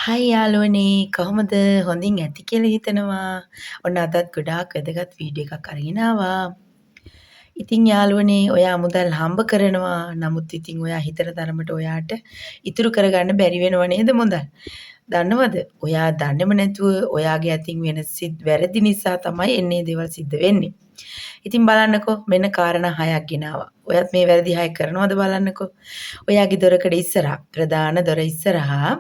හයි යාළුවනේ කොහොමද? හොඳින් ඇති කියලා හිතනවා. ඔන්න අදත් ගොඩාක් වැදගත් වීඩියෝ එකක් අරගෙන ආවා. ඉතින් යාළුවනේ ඔයා මුදල් හම්බ කරනවා. නමුත් ඉතින් ඔයා හිතන තරමට ඔයාට ඉතුරු කරගන්න බැරි වෙනව නේද මුදල්? දන්නවද? ඔයා දන්නේම නැතුව ඔයාගේ අතින් වෙන වැරදි නිසා තමයි එන්නේ දේවල් සිද්ධ වෙන්නේ. ඉතින් බලන්නකෝ මෙන්න කාරණා 6ක් ගෙනාවා. ඔයත් මේ වැරදි 6 කරනවද බලන්නකෝ. ඔයාගේ දොරකඩ ඉස්සරහා ප්‍රධාන දොර ඉස්සරහා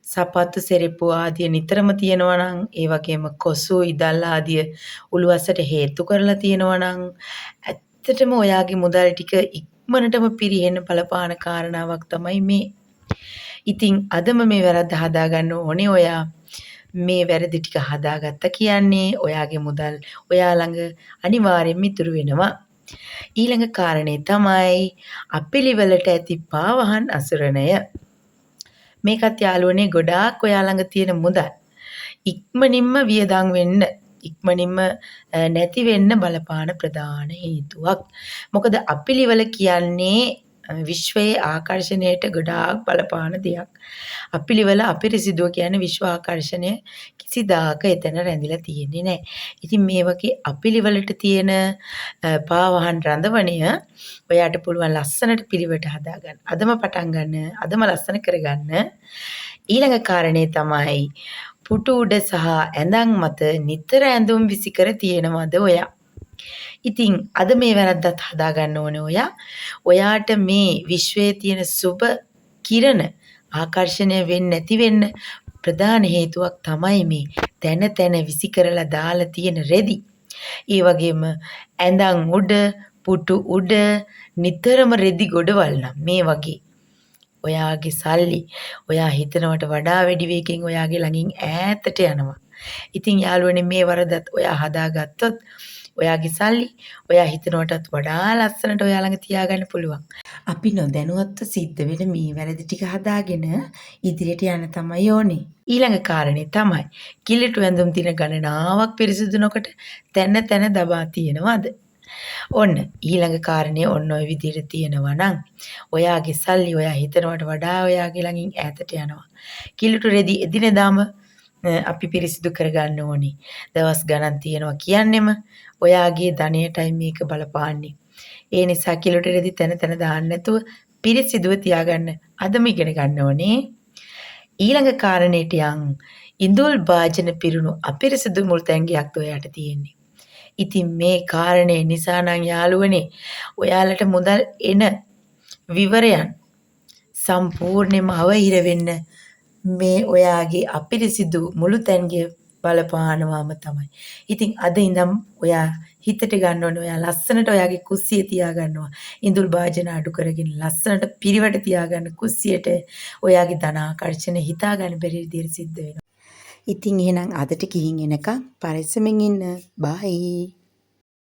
සපත්තු සෙරෙප්පු ආදිය නිතරම තියෙනවා නම් ඒ වගේම කොසු ඉදල් ආදිය උළුවස්සට හේතු කරලා තියෙනවා නම් ඇත්තටම ඔයාගේ මුදල් ටික ඉක්මනටම පිරිහෙන්න බලපාන කාරණාවක් තමයි මේ. ඉතින් අදම මේ වැරද්ද හදාගන්න ඕනේ ඔයා. මේ වැරදි ටික හදාගත්ත කියන්නේ ඔයාගේ මුදල් ඔයා ළඟ අනිවාර්යෙන්ම ඉතුරු වෙනවා. ඊළඟ කාරණේ තමයි අපිලිවලට ඇති පාවහන් අසුරණය. මේකත් යාළුවනේ ගොඩාක් ඔයා ළඟ තියෙන මුදල් ඉක්මනින්ම වියදම් වෙන්න ඉක්මනින්ම නැති වෙන්න බලපාන ප්‍රධාන හේතුවක්. මොකද අපිලිවල කියන්නේ විශ්වයේ ආකර්ෂණයට ගොඩාක් බලපාන දෙයක්. අපිලිවල අපිරිසිදුව කියන්නේ විශ්ව ආකර්ෂණය කිසිදාක එතන රැඳිලා තියෙන්නේ නැහැ. ඉතින් මේ වගේ අපිලිවලට තියෙන පාවහන් රඳවණය ඔයාට පුළුවන් ලස්සනට පිළිවෙට හදාගන්න. අදම පටන් ගන්න. අදම ලස්සන කරගන්න. ඊළඟ කාරණේ තමයි පුටු උඩ සහ ඇඳන් මත නිතර ඇඳුම් විසිකර තියෙනවද ඔයා? ඉතින් අද මේ වැරද්දත් හදාගන්න ඕනේ ඔයා. ඔයාට මේ විශ්වයේ තියෙන සුබ කිරණ ආකර්ෂණය වෙන්නේ නැති වෙන්න ප්‍රධාන හේතුවක් තමයි මේ තැන තැන විසිකරලා දාලා තියෙන රෙදි. ඒ වගේම ඇඳන් උඩ පුටු උඩ නිතරම රෙදි ගොඩවල් නම් මේ වගේ ඔයාගේ සල්ලි ඔයා හිතනවට වඩා වැඩි වේගෙන් ඔයාගේ ළඟින් ඈතට යනවා. ඉතින් යාළුවනේ මේ වරදත් ඔයා හදාගත්තොත් ඔයාගේ සල්ලි ඔයා හිතනවටත් වඩා ලස්සනට ඔයා ළඟ තියාගන්න පුළුවන්. අපි නොදැනුවත්ව සිද්ධ වෙන මේ වැරදි ටික හදාගෙන ඉදිරියට යන්න තමයි ඕනේ. ඊළඟ කාරණේ තමයි කිලිටු ඇඳුම් තින ගණනාවක් පිරිසිදු නොකොට තැන තැන දබා තියෙනවද? ඔන්න ඊළඟ කාරණේ ඔන්න ඔය විදිහට තියෙනවා නම් ඔයාගේ සල්ලි ඔයා හිතනවට වඩා ඔයාගේ ළඟින් ඈතට යනවා. කිලිටු රෙදි එදිනෙදාම අපි පිරිසිදු කරගන්න ඕනේ. දවස් ගණන් තියෙනවා කියන්නෙම ඔයාගේ ධනයටයි මේක බලපාන්නේ. ඒ නිසා කිලිටු රෙදි තැන තැන දාන්න නැතුව පිරිසිදුව තියාගන්න අදම ඉගෙන ගන්න ඕනේ. ඊළඟ කාරණේට යන් ඉඳුල් භාජන පිරුණු අපිරිසිදු මුල් තැන්ගයක් ඔයාට තියෙන්නේ. ඉතින් මේ කාරණේ නිසා නම් යාළුවනේ ඔයාලට මුදල් එන විවරයන් සම්පූර්ණයෙන්ම අවහිර වෙන්න මේ ඔයාගේ අපිරිසිදු මුළු තැන්ගේ බලපානවාම තමයි. ඉතින් අද ඉඳන් ඔයා හිතට ගන්න ඕනේ ඔයා ලස්සනට ඔයාගේ කුස්සිය තියාගන්නවා. ඉඳුල් භාජන අඩු කරගෙන ලස්සනට පිරිවට තියාගන්න කුස්සියට ඔයාගේ ධන ආකර්ෂණ හිතා ගන්න බැරි විදිහට සිද්ධ වෙනවා. ඉතින් එහෙනම් අදට ගිහින් එනකම් පරිස්සමෙන් ඉන්න. බයි.